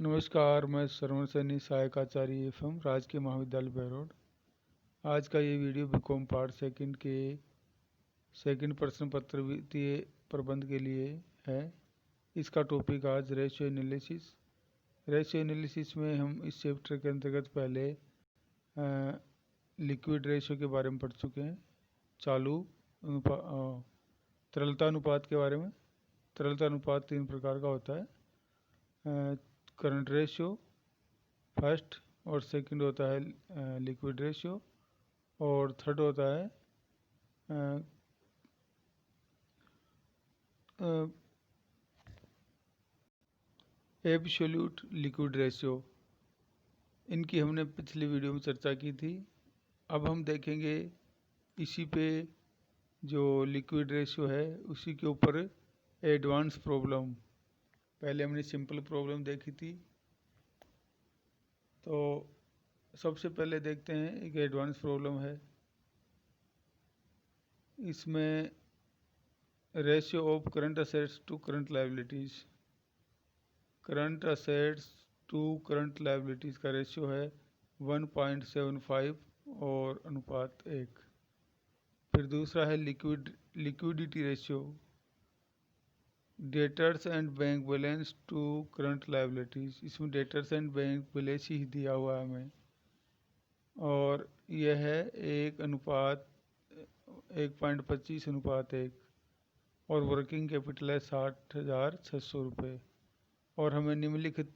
नमस्कार, मैं श्रवण सैनी, सहायक आचार्य एफएम, राजकीय महाविद्यालय बहरोड। आज का ये वीडियो बीकॉम पार्ट सेकंड के सेकंड प्रश्न पत्र वित्तीय प्रबंध के लिए है। इसका टॉपिक आज रेशियो एनालिसिस। रेशियो एनालिसिस में हम इस चैप्टर के अंतर्गत पहले लिक्विड रेशियो के बारे में पढ़ चुके हैं, तरलता अनुपात के बारे में। तरलता अनुपात 3 प्रकार का होता है, करंट रेशियो फर्स्ट, और सेकंड होता है लिक्विड रेशियो, और थर्ड होता है एब्सोल्यूट लिक्विड रेशियो। इनकी हमने पिछली वीडियो में चर्चा की थी। अब हम देखेंगे इसी पे जो लिक्विड रेशियो है उसी के ऊपर एडवांस प्रॉब्लम। पहले हमने सिंपल प्रॉब्लम देखी थी, तो सबसे पहले देखते हैं एक एडवांस प्रॉब्लम है। इसमें ratio of current assets to current liabilities, current assets to current liabilities का रेशियो है 1.75 और अनुपात 1। फिर दूसरा है liquidity ratio, debtors and bank balance to current liabilities. इसमें डेटर्स एंड बैंक बैलेंस ही दिया हुआ है हमें, और यह है 1.25 अनुपात 1, और वर्किंग कैपिटल है 60,600 रुपये, और हमें निम्नलिखित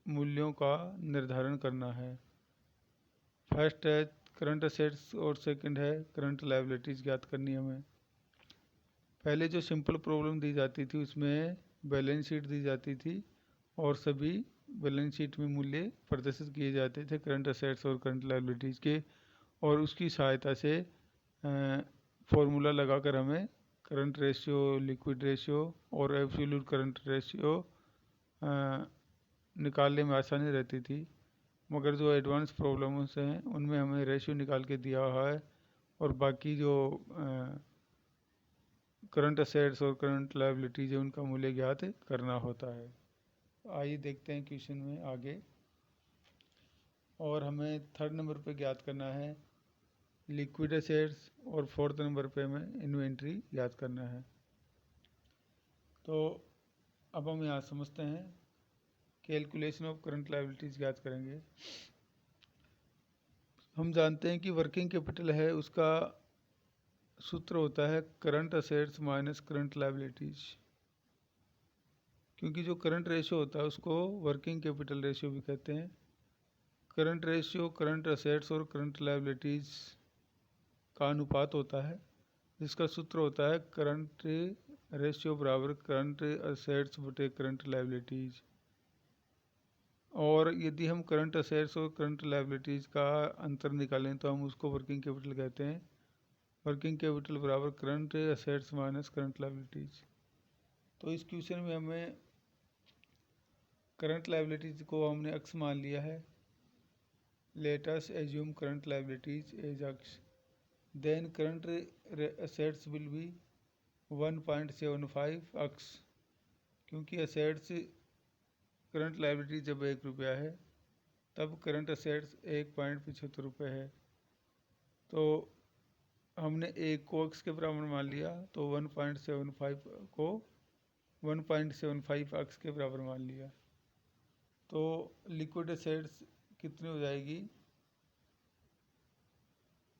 मूल्यों का निर्धारण करना है। फर्स्ट है करंट असेट्स और सेकंड है करंट लायबिलिटीज़ ज्ञात करनी हमें। पहले जो सिंपल प्रॉब्लम दी जाती थी उसमें बैलेंस शीट दी जाती थी और सभी बैलेंस शीट में मूल्य प्रदर्शित किए जाते थे करंट असेट्स और करंट लायबिलिटीज़ के, और उसकी सहायता से फॉर्मूला लगाकर हमें करंट रेशियो, लिक्विड रेशियो और एब्सोल्यूट करंट रेशियो निकालने में आसानी रहती थी। मगर जो एडवांस प्रॉब्लम्स हैं उनमें हमें रेशियो निकाल के दिया हुआ है, और बाकी जो करंट असेट्स और करंट लायबिलिटीज है उनका मूल्य ज्ञात करना होता है। आइए देखते हैं क्वेश्चन में आगे। और हमें थर्ड नंबर पे ज्ञात करना है लिक्विड असेट्स, और फोर्थ नंबर पे हमें इन्वेंट्री ज्ञात करना है। तो अब हम यहाँ समझते हैं कैलकुलेशन ऑफ करंट लायबिलिटीज ज्ञात करेंगे। हम जानते हैं कि वर्किंग कैपिटल है उसका सूत्र होता है current assets minus current liabilities, क्योंकि जो करंट रेशियो होता है उसको वर्किंग कैपिटल रेशियो भी कहते हैं। करंट रेशियो करंट असेट्स और करंट लायबिलिटीज का अनुपात होता है, जिसका सूत्र होता है करंट रेशियो बराबर करंट असेट्स बटे करंट लायबिलिटीज। और यदि हम करंट असेट्स और करंट लायबिलिटीज का अंतर निकालें तो हम उसको वर्किंग कैपिटल कहते हैं। वर्किंग कैपिटल बराबर current assets minus current liabilities. तो इस क्वेश्चन में हमें करंट लायबिलिटीज को हमने अक्ष मान लिया है। Let us assume current liabilities as अक्ष, then current assets will be 1.75 अक्ष, क्योंकि असेट्स करंट लायबिलिटीज जब 1 रुपया है तब करंट असेट्स 1.75 रुपये है। तो हमने 1 को अक्ष के बराबर मान लिया, तो 1.75 को 1.75 अक्ष के बराबर मान लिया। तो लिक्विड असेट्स कितनी हो जाएगी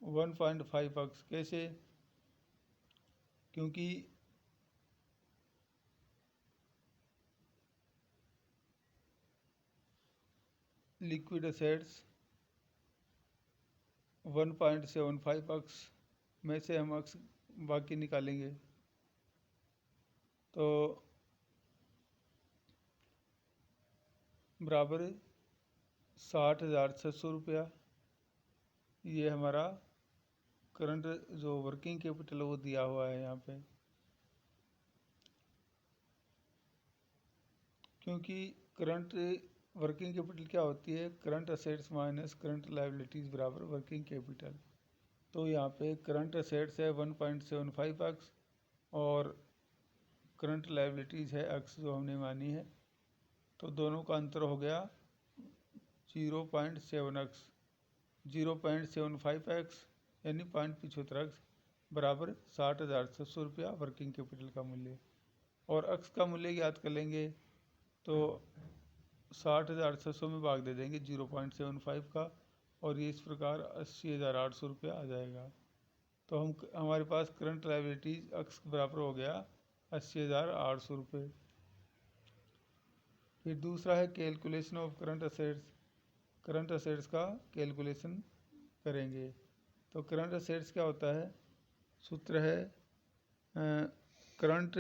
1.5 अक्ष। कैसे? क्योंकि लिक्विड असेट्स 1.75 अक्ष में से हम अक्ष बाकी निकालेंगे, तो बराबर 60,600 रुपया। ये हमारा करंट जो वर्किंग कैपिटल वो दिया हुआ है यहाँ पे, क्योंकि करंट वर्किंग कैपिटल क्या होती है, current assets minus current liabilities बराबर वर्किंग कैपिटल। तो यहाँ पे करंट असेट्स है 1.75 अक्ष और करंट लायबिलिटीज़ है अक्ष जो हमने मानी है। तो दोनों का अंतर हो गया 0.7x, 0.75x यानी 0.75x बराबर 60,700 रुपया वर्किंग कैपिटल का मूल्य। और अक्स का मूल्य ज्ञात कर लेंगे तो 60,700 में भाग दे देंगे 0.75 का, और ये इस प्रकार 80,800 रुपया आ जाएगा। तो हमारे पास करंट लायबिलिटीज अक्स बराबर हो गया 80,800 रुपये। फिर दूसरा है calculation of current assets. Current assets का कैलकुलेशन करेंगे। तो करंट असेट्स क्या होता है, सूत्र है current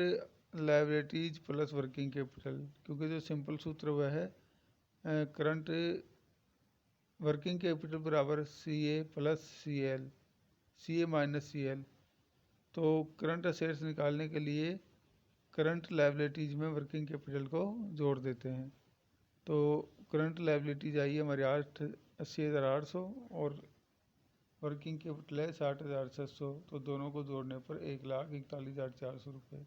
liabilities plus working capital, क्योंकि जो सिंपल सूत्र वह है करंट वर्किंग कैपिटल बराबर CA plus CL, CA minus CL। तो करंट असेट्स निकालने के लिए करंट लायबिलिटीज में वर्किंग कैपिटल को जोड़ देते हैं। तो करंट लायबिलिटीज आई है हमारे 80,800 और वर्किंग कैपिटल है 60,700। तो दोनों को जोड़ने पर 1,41,400 रुपये।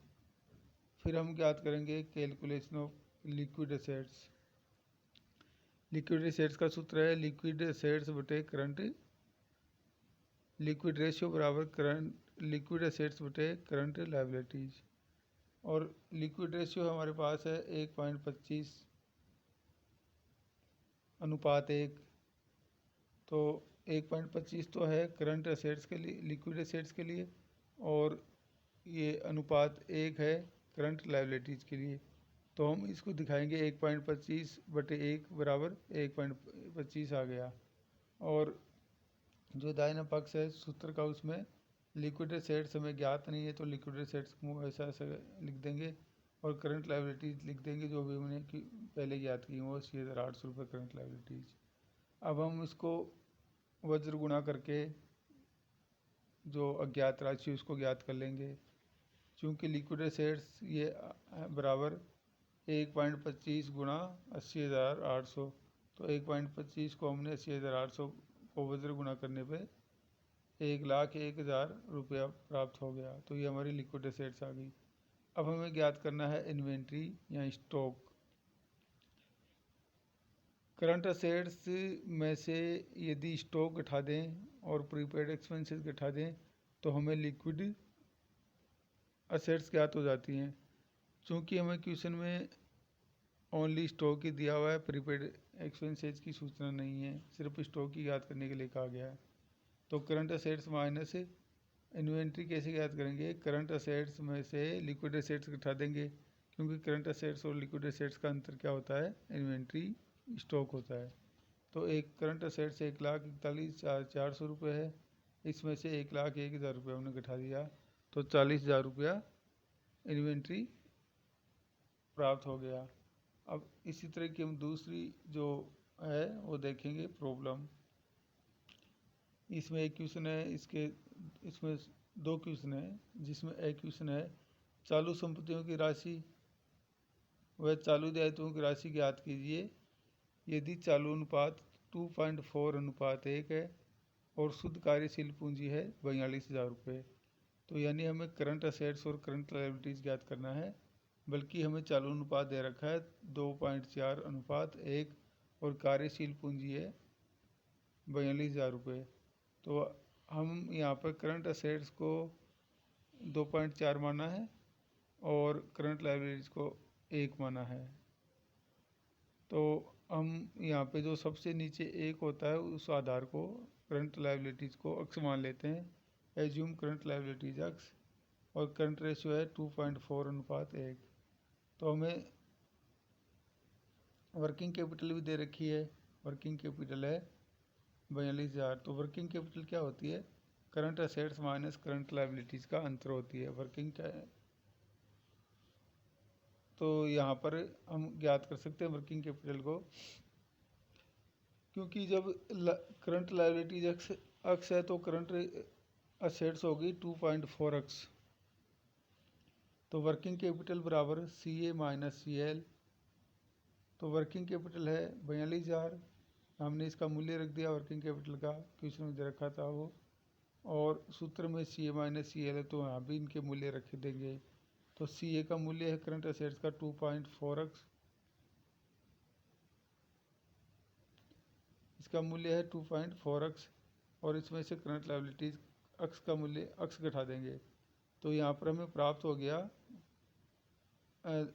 फिर हम ज्ञात करेंगे calculation of liquid assets. Liquid assets का सूत्र है लिक्विड एसेट्स बटे करंट, लिक्विड रेशियो बराबर करंट लिक्विड एसेट्स बटे करंट लायबिलिटीज। और लिक्विड रेशियो हमारे पास है 1.25 अनुपात 1। तो 1.25 तो है करंट एसेट्स के लिए, लिक्विड एसेट्स के लिए, और ये अनुपात 1 है करंट लायबिलिटीज के लिए। तो हम इसको दिखाएंगे 1.25 बटे 1 बराबर 1.25 आ गया। और जो दाहिना पक्ष है सूत्र का उसमें लिक्विड एसेट्स हमें ज्ञात नहीं है, तो लिक्विड एसेट्स को ऐसा ऐसा लिख देंगे और करंट लायबिलिटीज लिख देंगे जो भी हमने पहले ज्ञात की वो 80,800 रुपये करंट लायबिलिटीज। अब हम इसको वज्र गुणा करके जो अज्ञात राशि उसको ज्ञात कर लेंगे। चूँकि लिक्विड एसेट्स ये बराबर 1.25 गुणा 80,800, तो 1.25 को हमने 80,800 को वज्र गुणा करने पे 1,01,000 रुपया प्राप्त हो गया। तो ये हमारी लिक्विड एसेट्स आ गई। अब हमें ज्ञात करना है इन्वेंट्री या स्टॉक। करंट असेट्स में से यदि स्टॉक घटा दें और प्रीपेड एक्सपेंसेस घटा दें तो हमें लिक्विड असेट्स ज्ञात हो जाती हैं। चूँकि हमें क्वेश्चन में ओनली स्टॉक ही दिया हुआ है, प्रीपेड एक्सपेंसेस की सूचना नहीं है, सिर्फ स्टॉक ही ज्ञात करने के लिए कहा गया है। तो करंट असेट्स माइनस इन्वेंट्री कैसे ज्ञात करेंगे, करंट असेट्स में से लिक्विड असेट्स घटा देंगे, क्योंकि करंट असेट्स और लिक्विड असेट्स का अंतर क्या होता है, इन्वेंट्री स्टॉक होता है। तो एक करंट असेट्स 1,41,400 रुपये है, इसमें से 1,01,000 रुपये हमने घटा दिया तो 40,000 रुपया इन्वेंट्री प्राप्त हो गया। अब इसी तरह की हम दूसरी जो है वो देखेंगे प्रॉब्लम। इसमें एक क्वेश्चन है, इसमें दो क्वेश्चन है, जिसमें एक क्वेश्चन है चालू संपत्तियों की राशि व चालू दायित्वों की राशि ज्ञात कीजिए यदि चालू अनुपात 2.4 अनुपात 1 है और शुद्ध कार्यशील पूंजी है 42,000 रुपये। तो यानी हमें करंट असेट्स और करंट लायबिलिटीज़ ज्ञात करना है, बल्कि हमें चालू अनुपात दे रखा है 2.4 अनुपात 1 और कार्यशील पूंजी है 42,000 रुपये। तो हम यहाँ पर करंट असेट्स को 2.4 माना है और करंट लायबिलिटीज़ को 1 माना है। तो हम यहाँ पे जो सबसे नीचे 1 होता है उस आधार को करंट लायबिलिटीज़ को अक्स मान लेते हैं, एज्यूम करंट लायबिलिटीज अक्स, और करंट रेशियो है 2.4 अनुपात 1। तो हमें वर्किंग कैपिटल भी दे रखी है, वर्किंग कैपिटल है 42,000। तो वर्किंग कैपिटल क्या होती है, current assets minus current liabilities का अंतर होती है वर्किंग क्या है। तो यहाँ पर हम ज्ञात कर सकते हैं वर्किंग कैपिटल को, क्योंकि जब करंट लायबिलिटीज अक्स है तो करंट असेट्स होगी 2.4x। तो वर्किंग कैपिटल बराबर CA माइनस CL। तो वर्किंग कैपिटल है 42,000, हमने इसका मूल्य रख दिया वर्किंग कैपिटल का, क्वेश्चन में दे रखा था वो, और सूत्र में CA माइनस CL है तो यहाँ भी इनके मूल्य रख देंगे। तो CA का मूल्य है करंट असेट्स का 2.4x इसका मूल्य है 2.4x और इसमें से करंट लायबिलिटीज़ x का मूल्य x घटा देंगे तो यहाँ पर हमें प्राप्त हो गया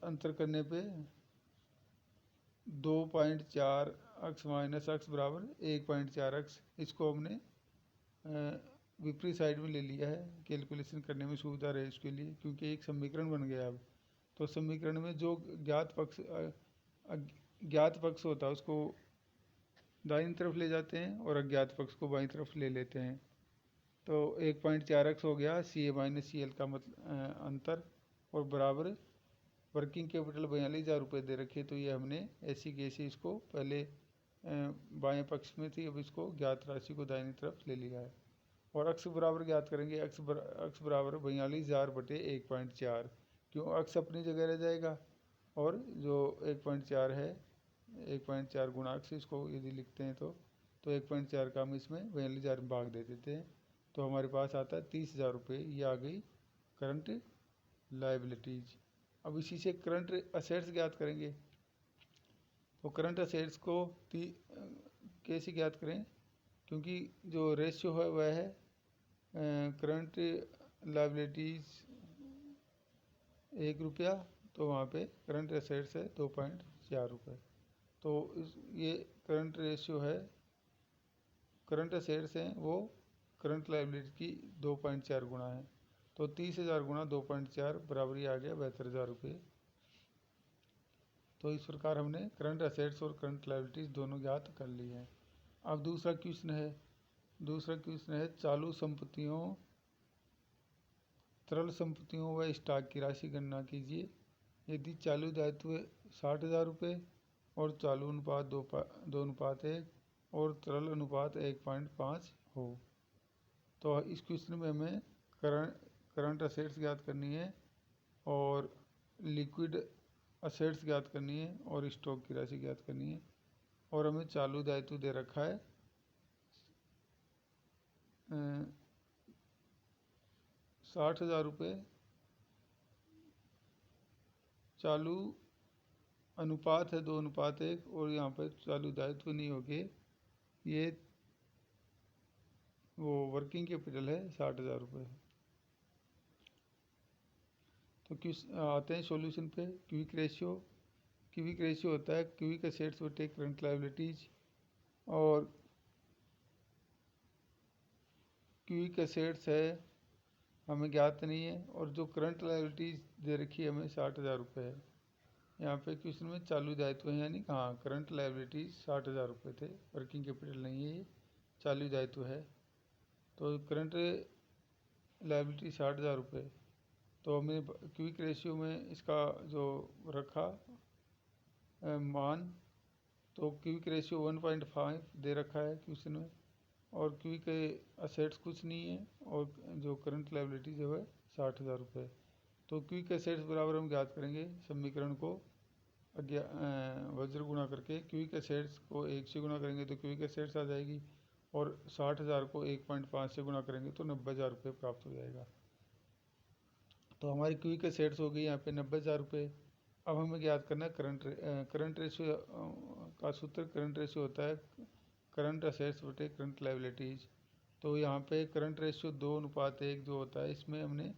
अंतर करने पे 2.4x माइनस x बराबर 1.4x। इसको हमने विपरीत साइड में ले लिया है कैलकुलेशन करने में सुविधा रहे इसके लिए, क्योंकि एक समीकरण बन गया अब। तो समीकरण में जो ज्ञात पक्ष होता है उसको दाहिनी तरफ ले जाते हैं और अज्ञात पक्ष को बाईं तरफ ले लेते हैं। तो 1.4x हो गया CA माइनस CL का मतलब अंतर, और बराबर वर्किंग कैपिटल 42,000 रुपये दे रखे। तो ये हमने ऐसी कैसी इसको पहले बाएं पक्ष में थी, अब इसको ज्ञात राशि को दाहिनी तरफ ले लिया है। और x बराबर ज्ञात करेंगे, x बराबर 42,000 बटे 1.4, क्यों x अपनी जगह रह जाएगा और जो 1.4 है 1.4 गुणा x, इसको यदि लिखते हैं तो 1.4 का हम इसमें 42,000 में भाग दे देते हैं तो हमारे पास आता है 30,000 रुपये। ये आ गई करंट लायबिलिटीज़। अब इसी से करंट असेट्स ज्ञात करेंगे। तो करंट असेट्स को कैसे ज्ञात करें, क्योंकि जो रेशियो है वह है करंट लायबिलिटीज़ 1 रुपया, तो वहाँ पे करंट असेट्स है 2.4 रुपये। तो ये करंट रेशियो है, करंट असेट्स हैं वो करंट लायबिलिटी की 2.4 गुना है। तो 30,000 गुना 2.4 बराबर ही आ गया 72,000 रुपये। तो इस प्रकार हमने करंट असेट्स और करंट लायबिलिटीज़ दोनों ज्ञात कर ली हैं। अब दूसरा क्वेश्चन है चालू संपत्तियों, तरल संपत्तियों व स्टॉक की राशि गणना कीजिए। यदि चालू दायित्व 60,000 रुपये और चालू अनुपात 2:1 और तरल अनुपात 1.5 हो। तो इस क्वेश्चन में हमें करंट असेट्स ज्ञात करनी है और लिक्विड असेट्स ज्ञात करनी है और स्टॉक की राशि ज्ञात करनी है। और हमें चालू दायित्व दे रखा है 60,000 रुपये, चालू अनुपात है 2:1 और यहाँ पर चालू दायित्व नहीं होके ये वो वर्किंग कैपिटल है 60,000 रुपये। तो आते हैं सॉल्यूशन पे। क्विक रेशियो होता है क्विक असेट्स बटे करंट लायबिलिटीज, और क्विक असेट्स है हमें ज्ञात नहीं है, और जो करंट लायबिलिटीज दे रखी है हमें 60,000 रुपये है। यहाँ पे क्वेश्चन में चालू दायित्व है, यानी हाँ करंट लायबिलिटीज 60,000 रुपये थे, वर्किंग कैपिटल नहीं है, ये चालू दायित्व है। तो करंट लायबिलिटी 60,000 रुपये। तो हमने क्विक रेशियो में इसका जो रखा मान, तो क्विक रेशियो 1.5 दे रखा है क्वेश्चन में, और क्विक असेट्स कुछ नहीं है, और जो करंट लायबिलिटीज है वह 60,000 रुपये। तो क्विक असेट्स बराबर हम ज्ञात करेंगे समीकरण को वज्र गुणा करके। क्विक असेट्स को 1 से गुणा करेंगे तो क्विक असेट्स आ जाएगी, और 60,000 को 1.5 से गुणा करेंगे तो 90,000 रुपये प्राप्त हो जाएगा। तो हमारी क्विक असेट्स हो गई यहाँ पे 90,000 रुपये। अब हमें ज्ञात करना है करंट रेशियो का सूत्र। करंट रेशियो होता है करंट असेट्स बटे करंट लायबिलिटीज़। तो यहाँ पे करंट रेशियो 2:1 जो होता है, इसमें हमने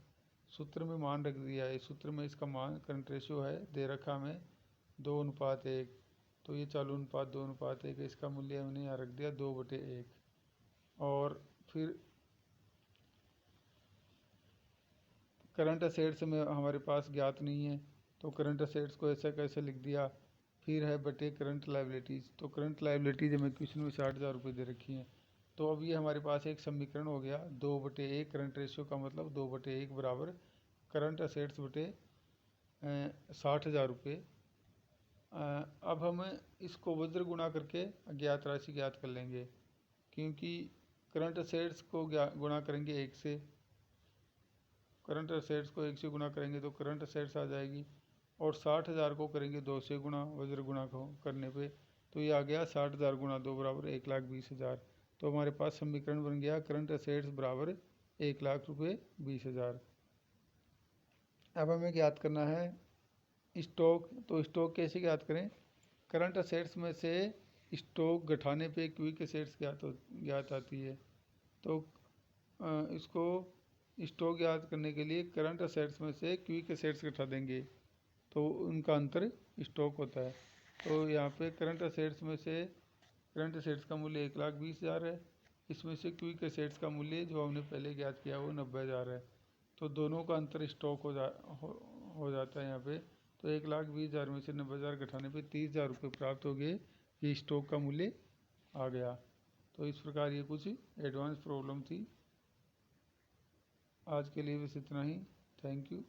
सूत्र में मान रख दिया है। सूत्र में इसका मान करंट रेशियो है दे रखा हमें 2:1। तो ये चालू अनुपात 2:1 है, इसका मूल्य हमने यहाँ रख दिया 2/1। और फिर करंट असेट्स में हमारे पास ज्ञात नहीं है, तो करंट असेट्स को ऐसा कैसे लिख दिया। फिर है बटे करंट लायबिलिटीज़। तो करंट लायबिलिटीज़ हमें क्वेश्चन में 60,000 रुपये दे रखी हैं। तो अब ये हमारे पास एक समीकरण हो गया 2/1 करंट रेशियो का मतलब 2/1 बराबर करंट असेट्स बटे 60,000 रुपये। अब हम इसको वज्र गुणा करके अज्ञात राशि ज्ञात कर लेंगे, क्योंकि करंट असेट्स को गुणा करेंगे 1 से, करंट असेट्स को 1 से गुणा करेंगे तो करंट असेट्स आ जाएगी, और 60,000 को करेंगे 2 से गुणा वज्र गुणा को करने पे, तो ये आ गया 60,000 गुणा 2 बराबर 1,20,000। तो हमारे पास समीकरण बन गया करंट असेट्स बराबर 1,20,000। अब हमें ज्ञात करना है स्टॉक। तो स्टॉक कैसे ज्ञात करें, करंट असेट्स में से स्टॉक घटाने पे क्विक एसेट्स ज्ञात आती है। तो इसको स्टॉक याद करने के लिए करंट असेट्स में से क्विक एसेट्स घटा देंगे तो उनका अंतर स्टॉक होता है। तो यहाँ पे करंट असेट्स में से करंट असेट्स का मूल्य 1,20,000 है। इसमें से क्विक एसेट्स का मूल्य जो हमने पहले ज्ञात किया वो 90,000 है। तो दोनों का अंतर स्टॉक हो जाता है यहाँ पे। तो 1,20,000 में से 90,000 घटाने पे 30,000 रुपये प्राप्त हो गए। ये स्टॉक का मूल्य आ गया। तो इस प्रकार ये कुछ एडवांस प्रॉब्लम थी। आज के लिए बस इतना ही। Thank you.